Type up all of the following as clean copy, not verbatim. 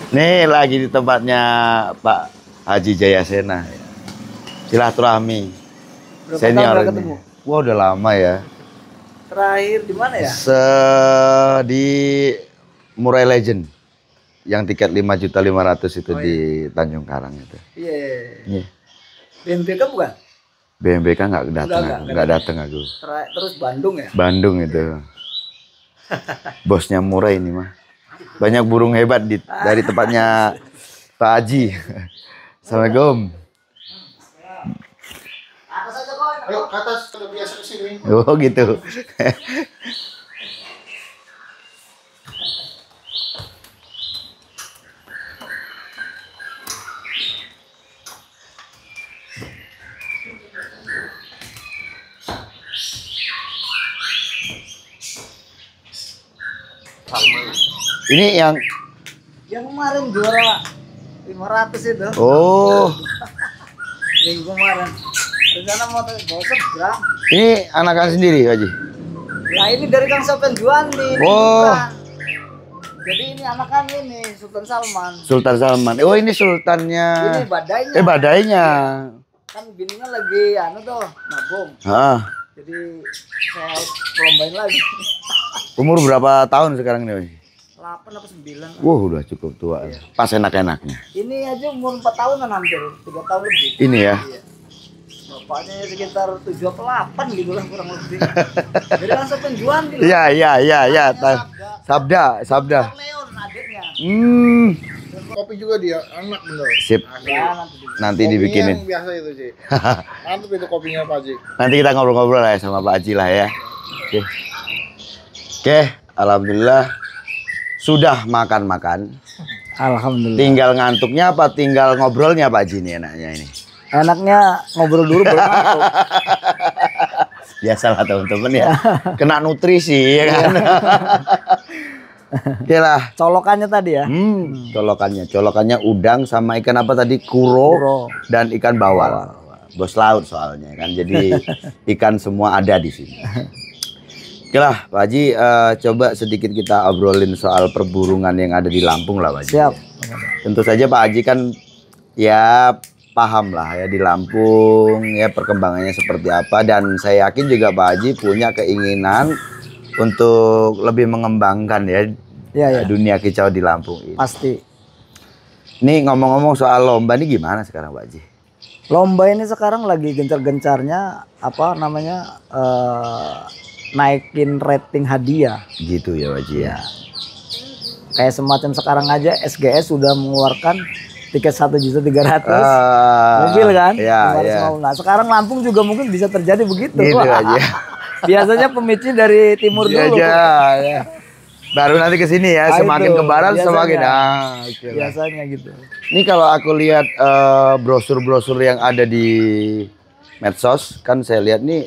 Nih lagi di tempatnya Pak Haji Jayasena. Silaturahmi. Berapa Senior tahun ini. ketemu? Wah udah lama ya. Terakhir di mana ya? Di Murai Legend. Yang tiket 5.500.000 itu di Tanjung Karang itu. Iya. Iya. BMBK bukan? BMBK nggak datang Udah aku. Nggak datang aku. Terus Bandung ya? Bandung itu. Bosnya Murai ini mah. Banyak burung hebat dari tempatnya Pak Haji. Assalamualaikum. Ayo ke atas, kalau biasa kesini. Oh gitu. Ini yang kemarin juara 500 itu. oh, Minggu kemarin. Rencana mau bawa seberang. ini anakan sendiri Haji. Nah ini dari Kang Sofian Juandi. Oh. Jadi ini anakan ini Sultan Salman. Sultan Salman. Oh ini sultannya. Ini badainya. Badainya. Kan bininya lagi tuh nabung. Ah. Jadi saya perlombain lagi. Umur berapa tahun sekarang nih Haji? 8 apa 9. Wah udah cukup tua. Iya. Pas enak-enaknya. Ini aja umur 4 tahunan hampir, 3 tahun lebih. Ini ya. Iya. Bapaknya sekitar 7 apa 8 gitu lah kurang lebih. Jadi langsung penjualan gitu. Iya. Sabda. Leon adiknya. Kopi juga dia, enak bener. Sip. Ya, Nanti Kopinya dibikinin. yang biasa itu sih. Mantap itu kopinya Pak Haji. Nanti kita ngobrol-ngobrol lah ya sama Pak Haji lah ya. Oke, alhamdulillah sudah makan-makan. Alhamdulillah. Tinggal ngantuknya apa tinggal ngobrolnya Pak Haji nih enaknya ini. Enaknya ngobrol dulu baru ngantuk. Biasalah teman-teman ya. Kena nutrisi ya kan. Oke lah. Colokannya tadi ya. Colokannya udang sama ikan apa tadi? Kuro. Dan ikan bawal. Bos laut soalnya kan. Jadi ikan semua ada di sini. Oke lah Pak Haji, coba sedikit kita obrolin soal perburungan yang ada di Lampung lah Pak Haji. Siap. Tentu saja Pak Haji kan ya paham lah ya di Lampung ya perkembangannya seperti apa, dan saya yakin juga Pak Haji punya keinginan untuk lebih mengembangkan ya dunia kicau di Lampung ini. Pasti. Ini ngomong-ngomong soal lomba ini gimana sekarang Pak Haji? Lomba ini sekarang lagi gencar-gencarnya apa namanya naikin rating hadiah. Gitu ya Pak Haji ya. Kayak semacam sekarang aja SGS sudah mengeluarkan tiket 1.300.000 mobil kan? Iya. Nah sekarang Lampung juga mungkin bisa terjadi begitu. Gitu aja. Biasanya pemicu dari timur dulu. Ya. Baru nanti ke sini ya, semakin ke barat semakin biasanya gitu. Ini kalau aku lihat brosur-brosur yang ada di medsos kan saya lihat nih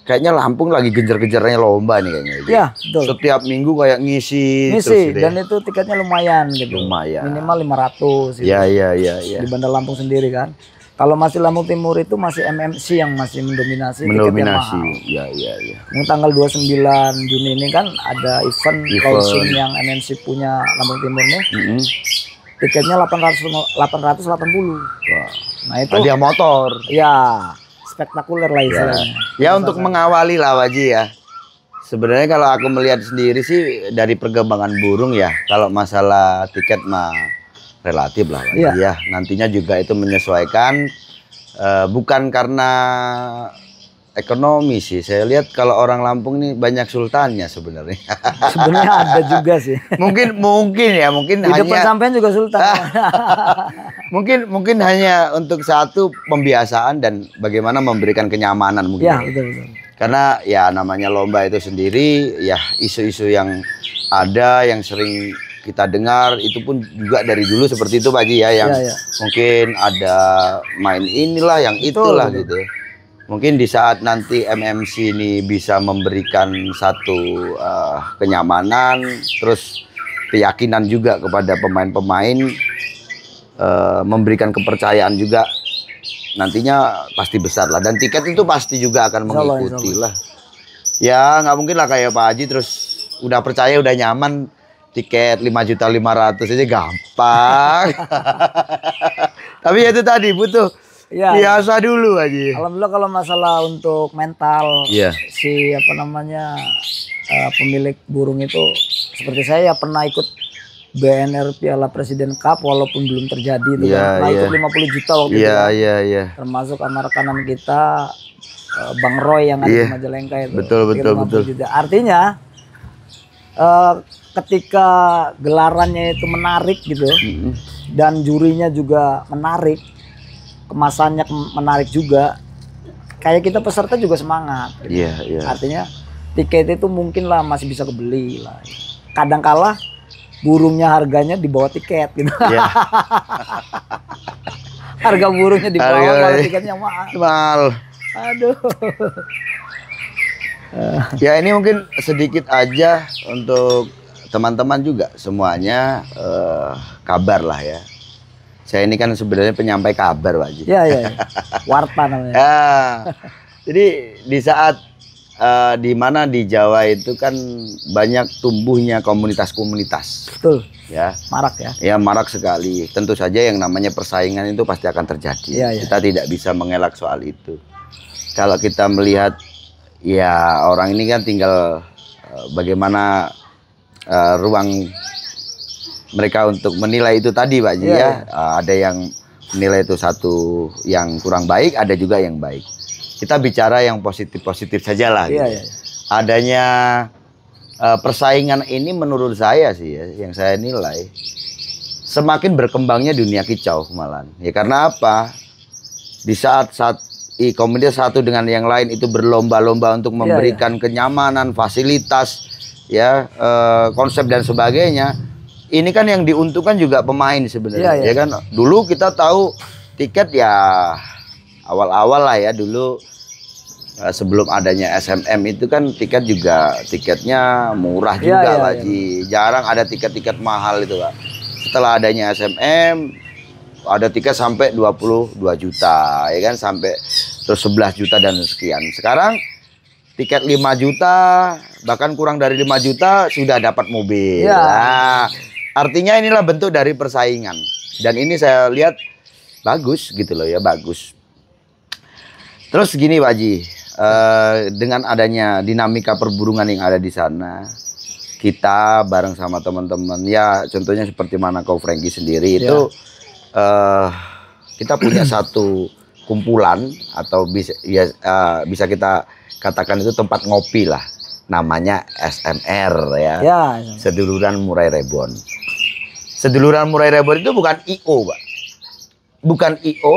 kayaknya Lampung lagi genjar-genjarnya lomba nih kayaknya. Iya, betul. Setiap minggu kayak ngisi terus gitu dan ya. itu tiketnya lumayan gitu. Lumayan. Minimal 500 gitu. Iya. Di Bandar Lampung sendiri kan. Kalau masih Lampung Timur itu masih MMC yang masih mendominasi. Iya. Mungkin tanggal 29 Juni ini kan ada event launching yang MMC punya Lampung Timur nih. Tiketnya 880. Wah. Nah itu hadiah motor. Ya, spektakuler lah istilahnya. Ya untuk mengawali lah Waji ya. Sebenarnya kalau aku melihat sendiri sih dari perkembangan burung ya, kalau masalah tiket mah relatif lah Waji ya. Nantinya juga itu menyesuaikan, bukan karena ekonomi sih. Saya lihat kalau orang Lampung nih banyak sultannya sebenarnya. Sebenarnya ada juga sih. Mungkin ya, mungkin di depan sampean juga sultan. mungkin hanya untuk satu pembiasaan dan bagaimana memberikan kenyamanan mungkin. Ya, betul. Karena ya namanya lomba itu sendiri ya isu-isu yang ada yang sering kita dengar itu pun juga dari dulu seperti itu Pak Haji ya, yang mungkin ada main inilah yang itulah gitu. Mungkin di saat nanti MMC ini bisa memberikan satu kenyamanan, terus keyakinan juga kepada pemain-pemain, memberikan kepercayaan juga, nantinya pasti besar lah. Dan tiket itu pasti juga akan mengikuti lah. Ya nggak mungkin lah kayak Pak Haji terus udah percaya, udah nyaman, tiket 5.500.000 aja gampang. Tapi itu tadi butuh biasa dulu aja. Alhamdulillah kalau masalah untuk mental si pemilik burung itu, seperti saya pernah ikut BNR Piala Presiden Cup walaupun belum terjadi itu kan. Ikut 50 juta waktu itu kan. Termasuk sama rekanan kita Bang Roy yang ada di Majalengka itu. Betul. Artinya ketika gelarannya itu menarik gitu, dan jurinya juga menarik, kemasannya menarik juga, kayak kita peserta juga semangat gitu. Artinya tiket itu mungkin lah masih bisa kebeli lah. Kadang kala burungnya harganya di bawah tiket gitu. Harga burungnya di bawah, kalau tiketnya mahal. Aduh. Ya ini mungkin sedikit aja untuk teman-teman juga semuanya, kabar lah ya. Saya ini kan sebenarnya penyampai kabar, Pak Haji. Iya. Warta namanya. Jadi di saat di mana di Jawa itu kan banyak tumbuhnya komunitas-komunitas. Betul. Ya. Marak ya. Ya marak sekali. Tentu saja yang namanya persaingan itu pasti akan terjadi. Kita tidak bisa mengelak soal itu. Kalau kita melihat ya orang ini kan tinggal bagaimana ruang mereka untuk menilai itu tadi, Pak Haji ya. Ada yang menilai itu satu yang kurang baik, ada juga yang baik. Kita bicara yang positif-positif saja lah. Adanya persaingan ini menurut saya sih ya, yang saya nilai semakin berkembangnya dunia kicau malahan. Ya karena apa? Di saat komunitas satu dengan yang lain itu berlomba-lomba untuk memberikan kenyamanan, fasilitas, ya konsep dan sebagainya. Ini kan yang diuntungkan juga pemain sebenarnya, ya kan. Dulu kita tahu tiket ya awal-awal lah ya dulu, sebelum adanya SMM itu kan tiketnya murah juga Pak Haji. Jarang ada tiket-tiket mahal itu Pak. Setelah adanya SMM ada tiket sampai 22 juta ya kan, sampai terus 11 juta dan sekian. Sekarang tiket 5 juta bahkan kurang dari 5 juta sudah dapat mobil. Nah, artinya inilah bentuk dari persaingan. Dan ini saya lihat bagus gitu loh ya, bagus. Terus gini Pak Haji, dengan adanya dinamika perburungan yang ada di sana, kita bareng sama teman-teman ya, contohnya seperti mana kau Frankie sendiri itu, kita punya satu kumpulan atau bisa kita katakan itu tempat ngopi lah, namanya SMR ya, Seduluran Murai Rebon. Seduluran Murai Rebon itu bukan IO Pak, bukan IO,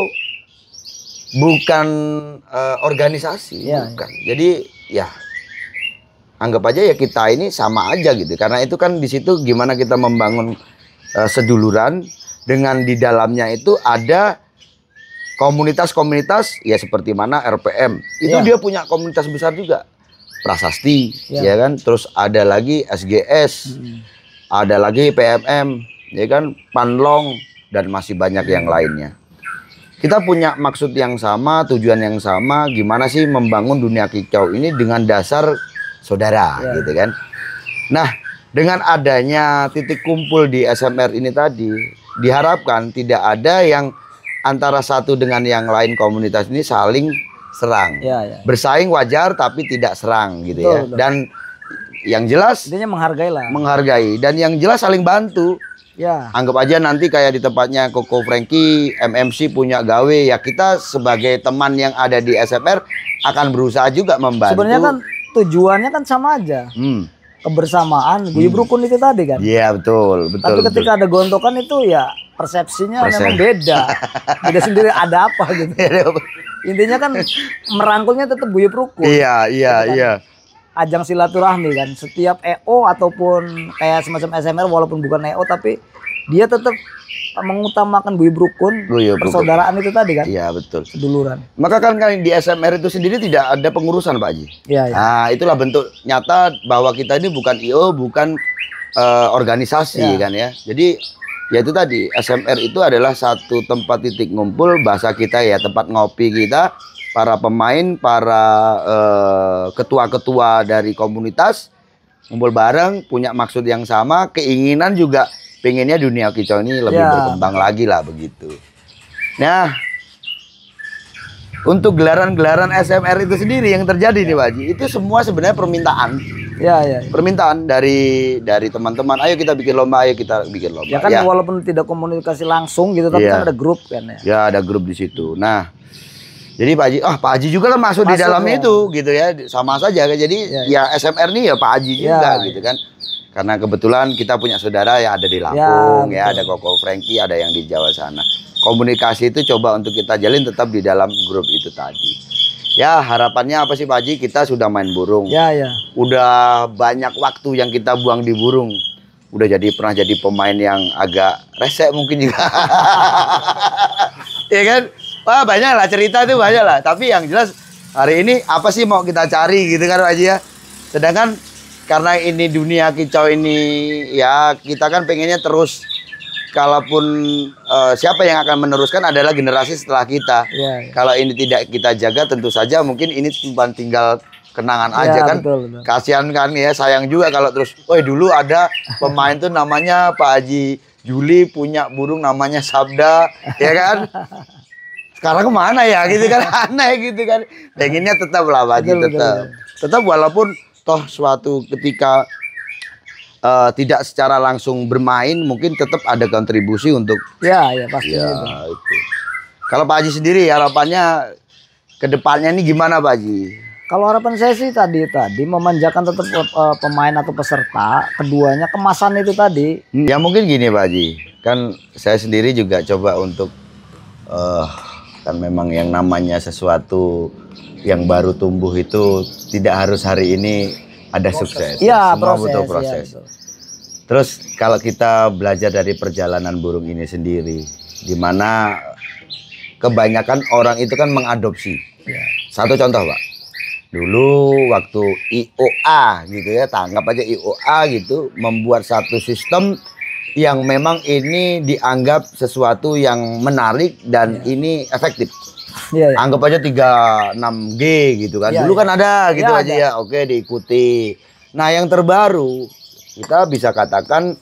bukan organisasi, bukan. Jadi ya anggap aja ya kita ini sama aja gitu, karena itu kan di situ gimana kita membangun seduluran dengan di dalamnya itu ada komunitas-komunitas ya, seperti mana RPM itu dia punya komunitas besar juga, Prasasti ya kan, terus ada lagi SGS, ada lagi PMM ya kan, Panlong, dan masih banyak yang lainnya. Kita punya maksud yang sama, tujuan yang sama, gimana sih membangun dunia kicau ini dengan dasar saudara gitu kan. Nah, dengan adanya titik kumpul di SMR ini tadi, diharapkan tidak ada yang antara satu dengan yang lain komunitas ini saling serang. Bersaing wajar tapi tidak serang gitu ya. Dan yang jelas intinya menghargai lah. Menghargai, dan yang jelas saling bantu. Anggap aja nanti kayak di tempatnya Koko Frankie, MMC punya gawe ya, kita sebagai teman yang ada di SMR akan berusaha juga membantu. Sebenarnya kan tujuannya kan sama aja. Kebersamaan, guyub rukun itu tadi kan. Iya betul. Tapi ketika ada gontokan itu ya persepsinya memang beda. Beda sendiri, ada apa gitu. Intinya kan merangkulnya tetap guyub rukun. Iya. Ajang silaturahmi kan. Setiap EO ataupun kayak semacam SMR walaupun bukan EO tapi dia tetap mengutamakan guyub rukun, persaudaraan itu tadi kan. Iya betul. Seduluran. Maka kan di SMR itu sendiri tidak ada pengurusan Pak Haji. Nah itulah bentuk nyata bahwa kita ini bukan IO, bukan organisasi kan ya. Jadi ya itu tadi, SMR itu adalah satu tempat titik ngumpul, bahasa kita ya tempat ngopi kita, para pemain, para ketua-ketua dari komunitas ngumpul bareng, punya maksud yang sama, keinginan juga pengennya dunia kicau ini lebih berkembang lagi lah begitu. Nah, untuk gelaran-gelaran SMR itu sendiri yang terjadi nih Pak Haji, itu semua sebenarnya permintaan. Ya. Permintaan dari teman-teman, ayo kita bikin lomba, ayo kita bikin lomba. Ya kan walaupun tidak komunikasi langsung gitu, tapi kan ada grup kan ya. Ya ada grup di situ. Nah, jadi Pak Haji, Pak Haji juga kan masuk di dalamnya itu gitu ya, sama saja. Jadi ya SMR nih ya Pak Haji juga gitu kan. Karena kebetulan kita punya saudara ya ada di Lampung, ya ada Koko Frankie, ada yang di Jawa sana. Komunikasi itu coba untuk kita jalin tetap di dalam grup itu tadi. Ya harapannya apa sih Pak Haji? Kita sudah main burung. Ya. Udah banyak waktu yang kita buang di burung. Udah pernah jadi pemain yang agak rese mungkin juga. Ya kan? Wah banyak lah cerita itu banyak lah. Tapi yang jelas hari ini apa sih mau kita cari gitu kan Pak Haji ya. Sedangkan karena ini dunia kicau ini ya kita kan pengennya terus. Kalaupun siapa yang akan meneruskan adalah generasi setelah kita. Kalau ini tidak kita jaga tentu saja mungkin ini cuma tinggal kenangan aja kan. Betul. Kasihan kan ya, sayang juga kalau terus dulu ada pemain tuh namanya Pak Haji Juli punya burung namanya Sabda, ya kan? Sekarang kemana ya gitu kan, aneh gitu kan. Pengennya tetap lah Pak Haji, tetap walaupun toh suatu ketika tidak secara langsung bermain, mungkin tetap ada kontribusi untuk pasti itu. Kalau Pak Haji sendiri harapannya ke depannya ini gimana Pak Haji? Kalau harapan saya sih tadi memanjakan tetap pemain atau peserta, keduanya kemasan itu tadi. Ya mungkin gini Pak Haji, kan saya sendiri juga coba untuk kan memang yang namanya sesuatu yang baru tumbuh itu tidak harus hari ini ada sukses. Iya, semua butuh proses. Ya, terus kalau kita belajar dari perjalanan burung ini sendiri, di mana kebanyakan orang itu kan mengadopsi. Satu contoh Pak, dulu waktu IOA gitu ya, tanggap aja IOA gitu, membuat satu sistem yang memang ini dianggap sesuatu yang menarik dan ini efektif. Anggap aja 36G gitu kan. Dulu kan ada gitu aja ya. Oke, diikuti. Nah, yang terbaru kita bisa katakan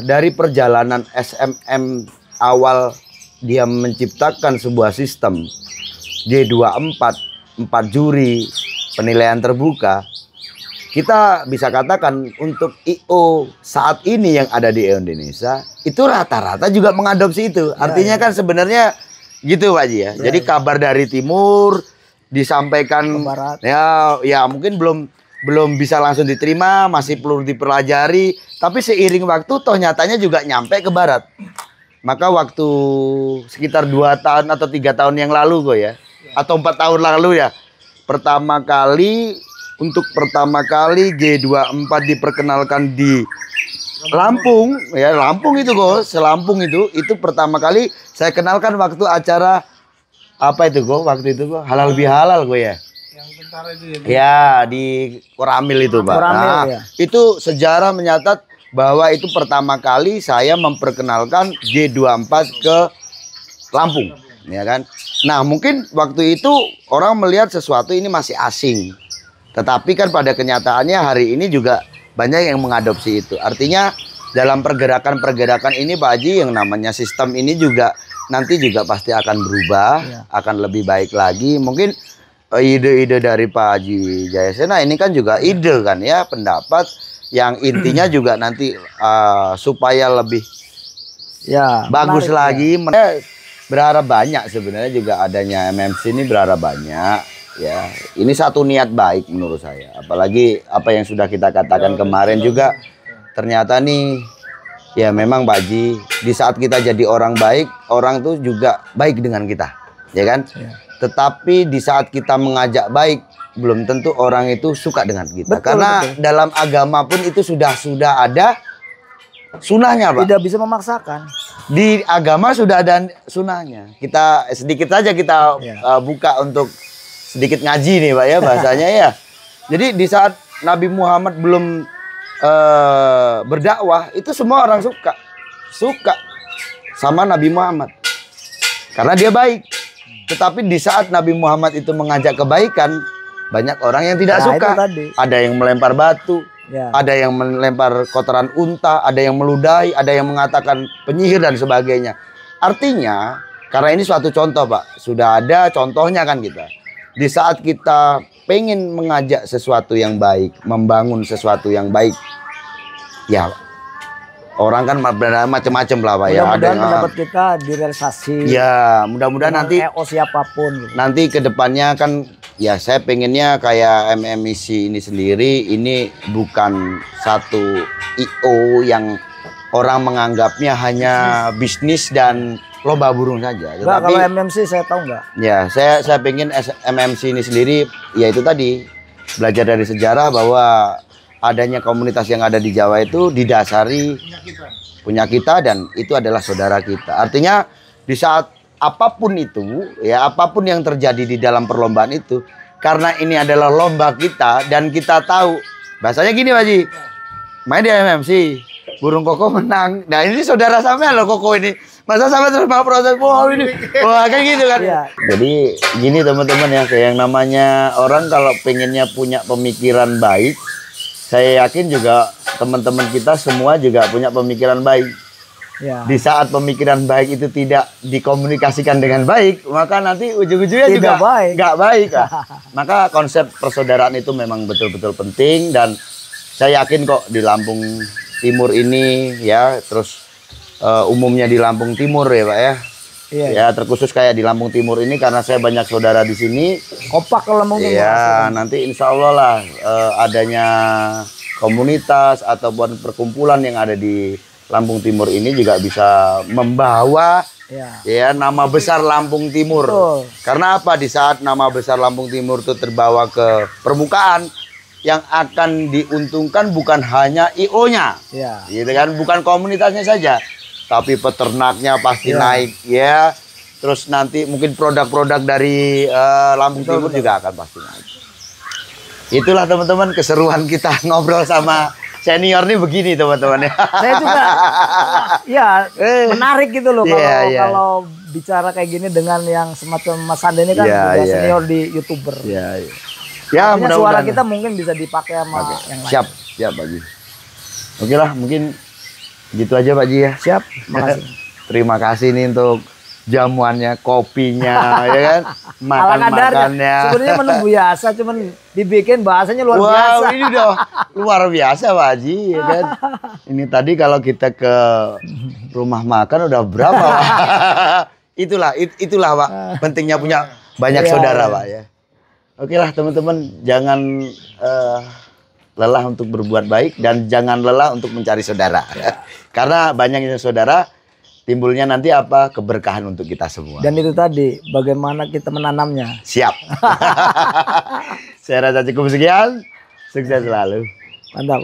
dari perjalanan SMM awal dia menciptakan sebuah sistem G24, 4 juri, penilaian terbuka. Kita bisa katakan untuk IO saat ini yang ada di Indonesia itu rata-rata juga mengadopsi itu. Artinya kan sebenarnya gitu Pak Haji ya. Jadi kabar dari timur disampaikan ya mungkin belum bisa langsung diterima, masih perlu dipelajari, tapi seiring waktu toh nyatanya juga nyampe ke barat. Maka waktu sekitar 2 tahun atau 3 tahun yang lalu kok ya, atau 4 tahun lalu ya, pertama kali G24 diperkenalkan di Lampung ya, Lampung itu kok, selampung itu pertama kali saya kenalkan waktu acara apa itu kok, waktu itu kok halal bihalal kok ya. Yang tentara itu ya. Ya di Koramil itu Pak. Itu sejarah menyatat bahwa itu pertama kali saya memperkenalkan G24 ke Lampung, ya kan. Nah mungkin waktu itu orang melihat sesuatu ini masih asing, tetapi kan pada kenyataannya hari ini juga banyak yang mengadopsi itu. Artinya dalam pergerakan-pergerakan ini Pak Haji, yang namanya sistem ini juga nanti juga pasti akan berubah, akan lebih baik lagi. Mungkin ide-ide dari Pak Haji Jayasena ini kan juga ide kan ya, pendapat yang intinya juga nanti supaya lebih bagus lagi. Berharap banyak sebenarnya juga adanya MMC ini, berharap banyak. Ya, ini satu niat baik menurut saya. Apalagi apa yang sudah kita katakan kemarin juga, ternyata nih ya memang Pak Haji, di saat kita jadi orang baik, orang tuh juga baik dengan kita, ya kan? Tetapi di saat kita mengajak baik, belum tentu orang itu suka dengan kita. Karena dalam agama pun itu sudah ada sunahnya Pak. Tidak bisa memaksakan. Di agama sudah ada sunahnya. Kita sedikit saja kita buka untuk sedikit ngaji nih Pak ya bahasanya ya. Jadi di saat Nabi Muhammad belum berdakwah, itu semua orang suka sama Nabi Muhammad karena dia baik. Tetapi di saat Nabi Muhammad itu mengajak kebaikan, banyak orang yang tidak suka. Ada yang melempar batu, ada yang melempar kotoran unta, ada yang meludahi, ada yang mengatakan penyihir dan sebagainya. Artinya, karena ini suatu contoh Pak, sudah ada contohnya kan kita. Di saat kita pengen mengajak sesuatu yang baik, membangun sesuatu yang baik, ya orang kan macam-macam lah Pak ya. Mudah-mudahan pendapat kita direalisasi. Ya, mudah-mudahan nanti siapapun. Gitu. Nanti kedepannya kan, ya saya pengennya kayak MMIC ini sendiri, ini bukan satu IO yang orang menganggapnya hanya bisnis dan lomba burung saja. Tetapi kalau MMC saya tahu nggak? Ya, saya pengen MMC ini sendiri, ya itu tadi belajar dari sejarah bahwa adanya komunitas yang ada di Jawa itu didasari punya kita dan itu adalah saudara kita. Artinya di saat apapun itu, ya apapun yang terjadi di dalam perlombaan itu, karena ini adalah lomba kita dan kita tahu, bahasanya gini Pak Haji, main di MMC, burung koko menang. Nah ini saudara sampean loh koko ini. Masa sampai terus mau proses, wah ini, wah kayak gitu kan. Ya. Jadi gini teman-teman ya, kayak yang namanya orang kalau pengennya punya pemikiran baik, saya yakin juga teman-teman kita semua juga punya pemikiran baik. Ya. Di saat pemikiran baik itu tidak dikomunikasikan dengan baik, maka nanti ujung-ujungnya juga nggak baik. Maka konsep persaudaraan itu memang betul-betul penting dan saya yakin kok di Lampung Timur ini ya, terus umumnya di Lampung Timur ya Pak ya. Iya, ya terkhusus kayak di Lampung Timur ini karena saya banyak saudara di sini. Kompak ke Lampung Timur. Ya nanti insya Allah lah adanya komunitas ataupun perkumpulan yang ada di Lampung Timur ini juga bisa membawa ya nama besar Lampung Timur. Betul. Karena apa, di saat nama besar Lampung Timur itu terbawa ke permukaan, yang akan diuntungkan bukan hanya IO-nya, gitu kan, bukan komunitasnya saja, tapi peternaknya pasti naik ya. Terus nanti mungkin produk-produk dari Lampung Timur juga akan pasti naik. Itulah teman-teman keseruan kita ngobrol sama senior nih begini teman-teman ya. Saya juga ya menarik gitu loh kalau bicara kayak gini dengan yang semacam Mas Sande ini kan udah senior di YouTuber. Ya mudah-mudahan suara kita mungkin bisa dipakai sama yang lain. Siap Pak Ji. Oke lah, mungkin gitu aja Pak Ji ya. Siap, makasih. Terima kasih nih untuk jamuannya, kopinya, ya kan, makan-makannya. Sebenarnya menu biasa, cuman dibikin bahasanya luar biasa. Wow, ini udah luar biasa Pak Haji, ya kan. Ini tadi kalau kita ke rumah makan udah berapa Pak? itulah Pak, pentingnya punya banyak saudara Pak ya. Oke lah teman-teman, jangan lelah untuk berbuat baik dan jangan lelah untuk mencari saudara. Karena banyaknya saudara, timbulnya nanti apa? Keberkahan untuk kita semua. Dan itu tadi, bagaimana kita menanamnya. Siap. Saya rasa cukup sekian. Sukses selalu. Mantap.